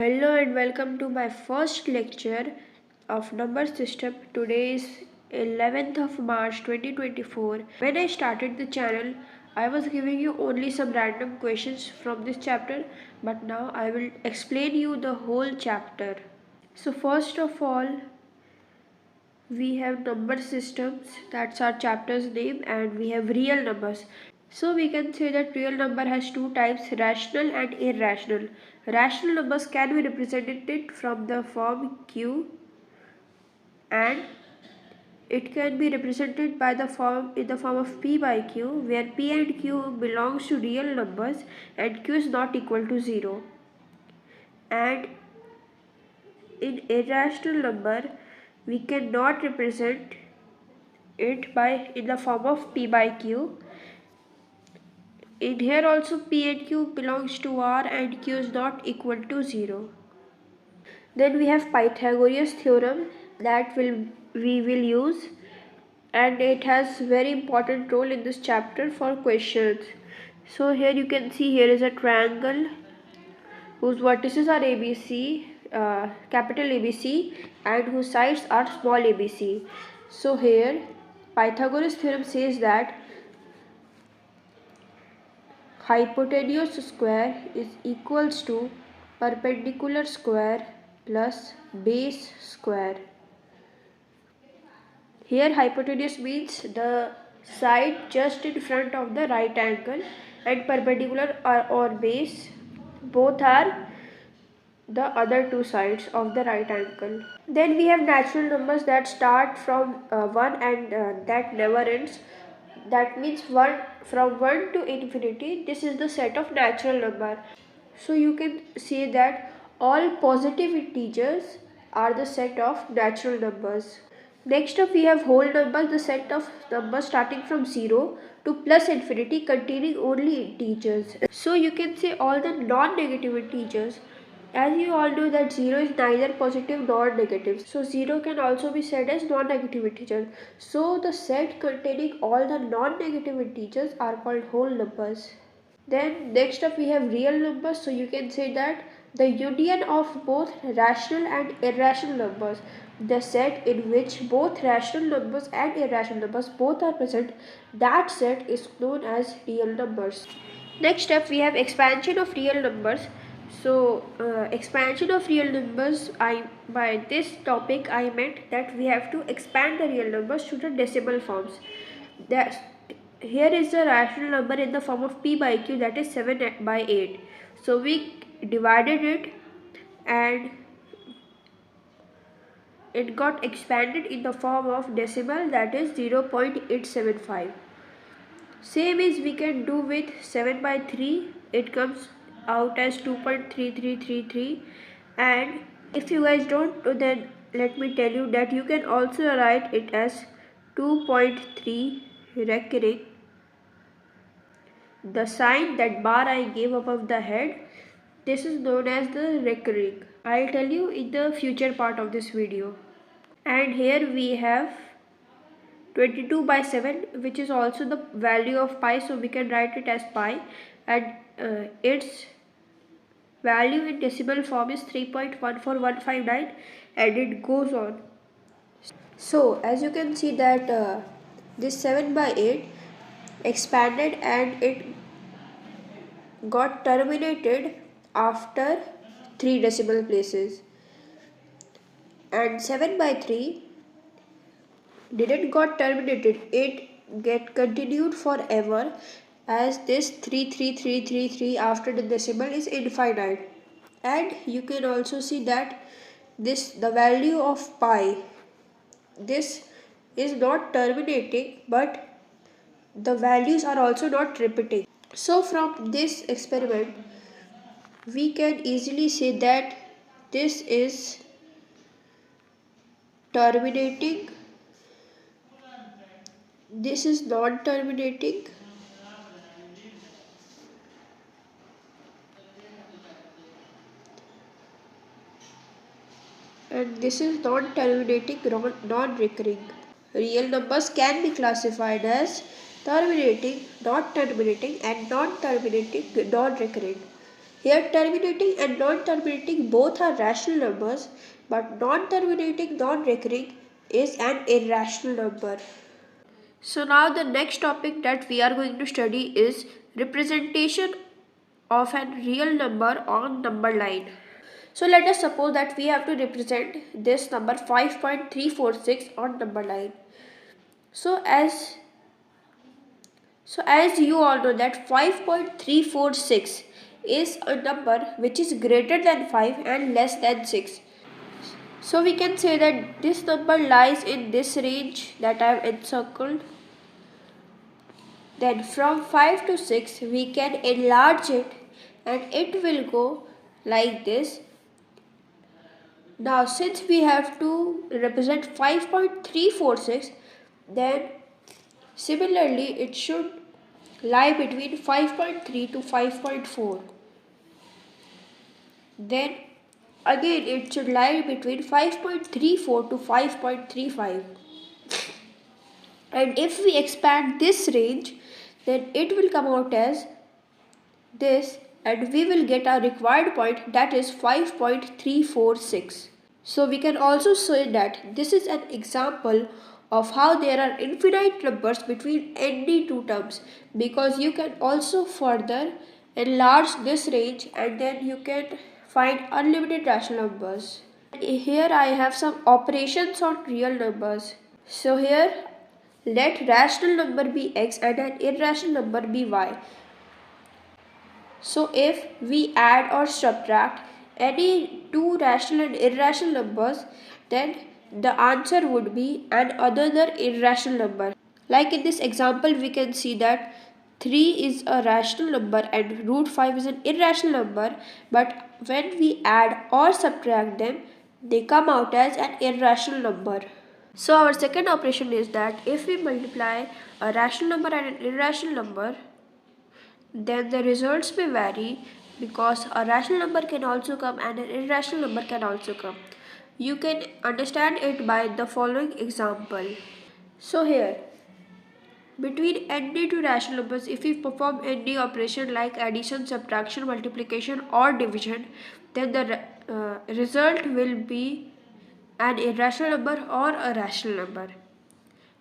Hello and welcome to my first lecture of number system. Today is 11th of March 2024. When I started the channel, I was giving you only some random questions from this chapter, but now I will explain you the whole chapter. So first of all, we have number systems, that's our chapter's name, and we have real numbers. So we can say that real number has two types, rational and irrational. Rational numbers can be represented from the form q, and it can be represented by the form in the form of p by q, where p and q belongs to real numbers and q is not equal to 0. And in irrational number, we cannot represent it by in the form of p by q. In here also p and q belongs to r and q is not equal to 0. Then we have Pythagoras theorem that we will use, and it has very important role in this chapter for questions. So here you can see here is a triangle whose vertices are ABC, capital ABC, and whose sides are small ABC. So here Pythagoras theorem says that hypotenuse square is equals to perpendicular square plus base square. Here hypotenuse means the side just in front of the right angle, and perpendicular or base both are the other two sides of the right angle. Then we have natural numbers that start from 1 and that never ends. That means 1 from 1 to infinity. This is the set of natural number. So you can say that all positive integers are the set of natural numbers. Next up we have whole numbers, the set of numbers starting from 0 to plus infinity containing only integers. So you can say all the non-negative integers. As you all know that 0 is neither positive nor negative. So 0 can also be said as non-negative integer. So the set containing all the non-negative integers are called whole numbers. Then next up we have real numbers. So you can say that the union of both rational and irrational numbers, the set in which both rational numbers and irrational numbers both are present, that set is known as real numbers. Next up we have expansion of real numbers. So expansion of real numbers, by this topic I meant that we have to expand the real numbers to the decimal forms. That here is the rational number in the form of p by q, that is 7 by 8. So we divided it and it got expanded in the form of decimal, that is 0.875. Same as we can do with 7 by 3, it comes out as 2.3333. And if you guys don't know, then let me tell you that you can also write it as 2.3 recurring. The sign, that bar I gave above the head, this is known as the recurring. I'll tell you in the future part of this video. And here we have 22 by 7, which is also the value of pi, so we can write it as pi, and its value in decimal form is 3.14159, and it goes on. So as you can see that this 7 by 8 expanded and it got terminated after 3 decimal places, and 7 by 3 didn't got terminated, it get continued forever, as this 33333 after the decimal is infinite. And you can also see that this, the value of pi, this is not terminating, but the values are also not repeating. So from this experiment we can easily say that this is terminating, this is non-terminating, and this is non-terminating, non-recurring. Real numbers can be classified as terminating, not terminating, and non-terminating, non-recurring. Here terminating and non-terminating both are rational numbers, but non-terminating, non-recurring is an irrational number. So now the next topic that we are going to study is representation of a real number on number line. So let us suppose that we have to represent this number 5.346 on number line. So as you all know that 5.346 is a number which is greater than 5 and less than 6. So we can say that this number lies in this range that I have encircled. Then from 5 to 6 we can enlarge it and it will go like this. Now since we have to represent 5.346, then similarly it should lie between 5.3 to 5.4. Then again it should lie between 5.34 to 5.35. And if we expand this range, then it will come out as this, and we will get our required point, that is 5.346. So we can also say that this is an example of how there are infinite numbers between any two terms, because you can also further enlarge this range and then you can find unlimited rational numbers. Here I have some operations on real numbers. So here let rational number be x and an irrational number be y. So if we add or subtract any two rational and irrational numbers, then the answer would be another irrational number. Like in this example, we can see that 3 is a rational number and root 5 is an irrational number, but when we add or subtract them, they come out as an irrational number. So our second operation is that if we multiply a rational number and an irrational number, then the results may vary, because a rational number can also come and an irrational number can also come. You can understand it by the following example. So here, between any two rational numbers, if we perform any operation like addition, subtraction, multiplication or division, then the result will be an irrational number or a rational number.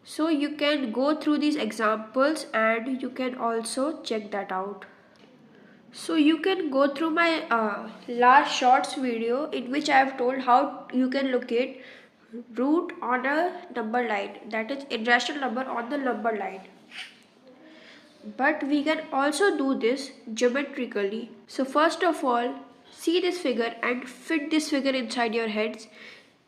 So you can go through these examples and you can also check that out. So you can go through my last shorts video in which I have told how you can locate root on a number line, that is irrational number on the number line. But we can also do this geometrically. So first of all, see this figure and fit this figure inside your heads.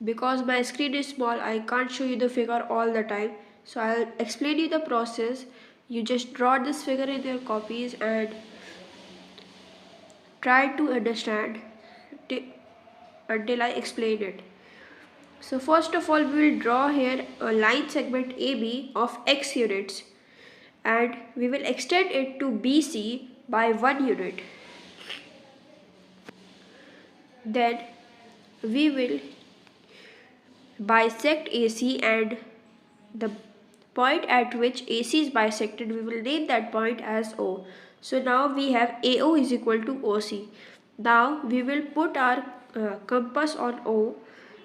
Because my screen is small, I can't show you the figure all the time. So I'll explain you the process. You just draw this figure in your copies and try to understand until I explain it. So first of all, we will draw here a line segment AB of x units, and we will extend it to BC by 1 unit. Then we will bisect AC, and the point at which AC is bisected, we will name that point as O. So now we have AO is equal to OC. Now we will put our compass on O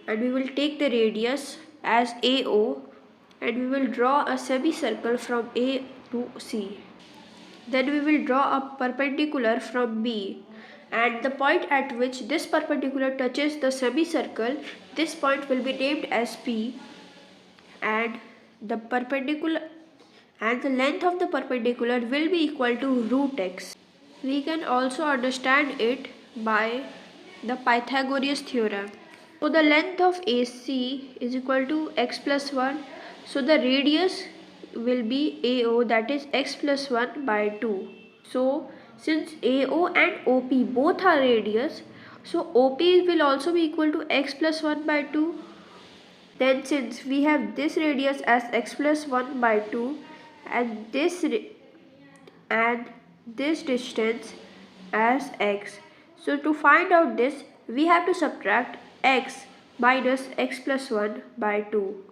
and we will take the radius as AO and we will draw a semicircle from A to C. Then we will draw a perpendicular from B, and the point at which this perpendicular touches the semicircle, this point will be named as P, and the perpendicular and the length of the perpendicular will be equal to root x. We can also understand it by the Pythagoras theorem. So the length of AC is equal to x plus 1. So the radius will be AO, that is x plus 1 by 2. So since AO and OP both are radius, so OP will also be equal to x plus 1 by 2. Then since we have this radius as x plus 1 by 2 and this distance as x, so to find out this, we have to subtract x minus x plus 1 by 2.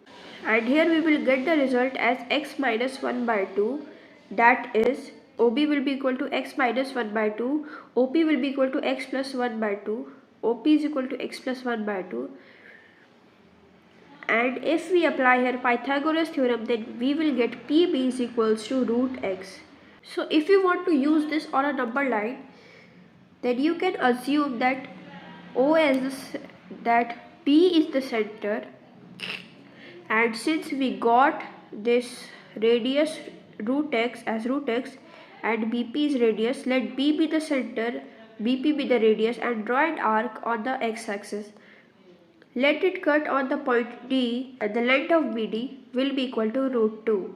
And here we will get the result as x minus 1 by 2, that is OB will be equal to x minus 1 by 2, OP will be equal to x plus 1 by 2, OP is equal to x plus 1 by 2. And if we apply here Pythagoras theorem, then we will get PB is equals to root x. So if you want to use this on a number line, then you can assume that that P is the center, and since we got this radius root x as root x and BP is radius, let B be the center, BP be the radius, and draw an arc on the x-axis. Let it cut on the point D, and the length of BD will be equal to root 2.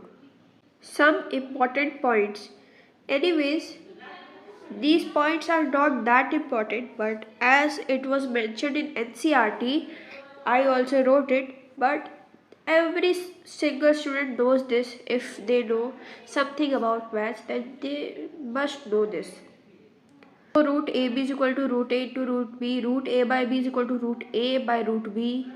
Some important points. Anyways, these points are not that important, but as it was mentioned in NCERT, I also wrote it. But every single student knows this. If they know something about maths, then they must know this. So root AB is equal to root A into root B. Root A by B is equal to root A by root B.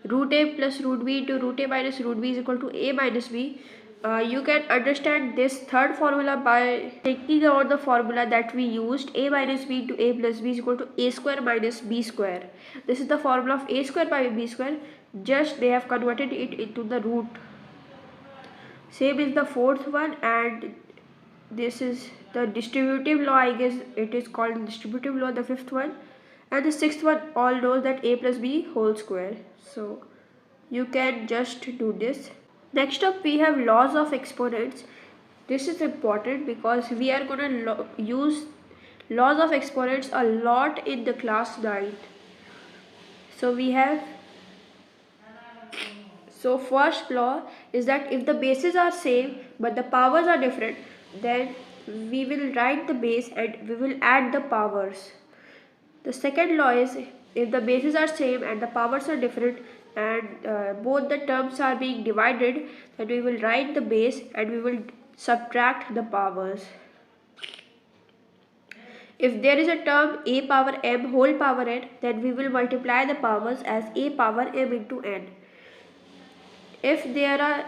Root A plus root B into root A minus root B is equal to A minus B. You can understand this third formula by thinking about the formula that we used. A minus B into A plus B is equal to A square minus B square. This is the formula of A square by B square. Just they have converted it into the root. Same is the fourth one, and this is the distributive law. I guess it is called distributive law, the fifth one. And the sixth one all knows that A plus B whole square. So you can just do this. Next up we have laws of exponents. This is important because we are going to use laws of exponents a lot in the class 9. So first law is that if the bases are same but the powers are different, then we will write the base and we will add the powers. The second law is if the bases are same and the powers are different and both the terms are being divided, then we will write the base and we will subtract the powers. If there is a term a power m whole power n, then we will multiply the powers as a power m into n. If there are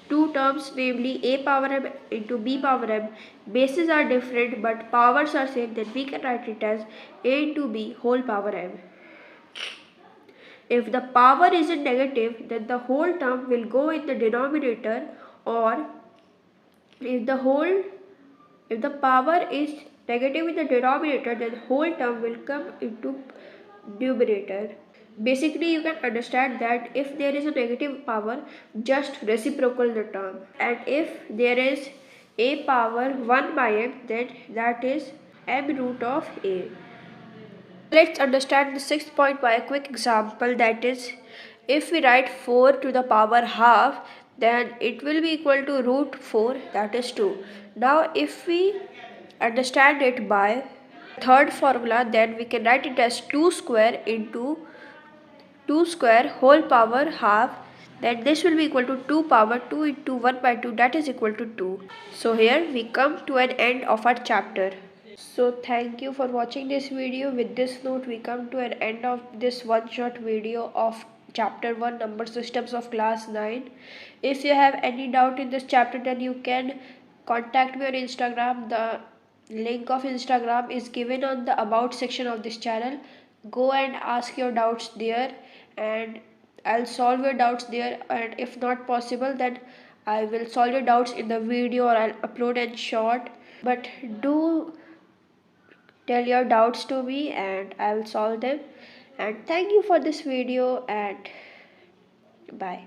two terms, namely a power m into b power m, bases are different but powers are same, then we can write it as a into b whole power m. If the power isn't negative, then the whole term will go in the denominator, or if the power is negative in the denominator, then the whole term will come into numerator. Basically, you can understand that if there is a negative power, just reciprocal the term. And if there is a power 1 by m, then that is m root of a. Let's understand the sixth point by a quick example, that is, if we write 4 to the power half, then it will be equal to root 4, that is 2. Now if we understand it by third formula, then we can write it as 2 square into 2 square whole power half, then this will be equal to 2 power 2 into 1 by 2, that is equal to 2. So here we come to an end of our chapter. So thank you for watching this video. With this note, we come to an end of this one shot video of chapter 1 number systems of class 9. If you have any doubt in this chapter, then you can contact me on Instagram. The link of Instagram is given on the about section of this channel. Go and ask your doubts there and I'll solve your doubts there, and if not possible, then I will solve your doubts in the video or I'll upload a short. But do tell your doubts to me and I will solve them. And thank you for this video, and bye.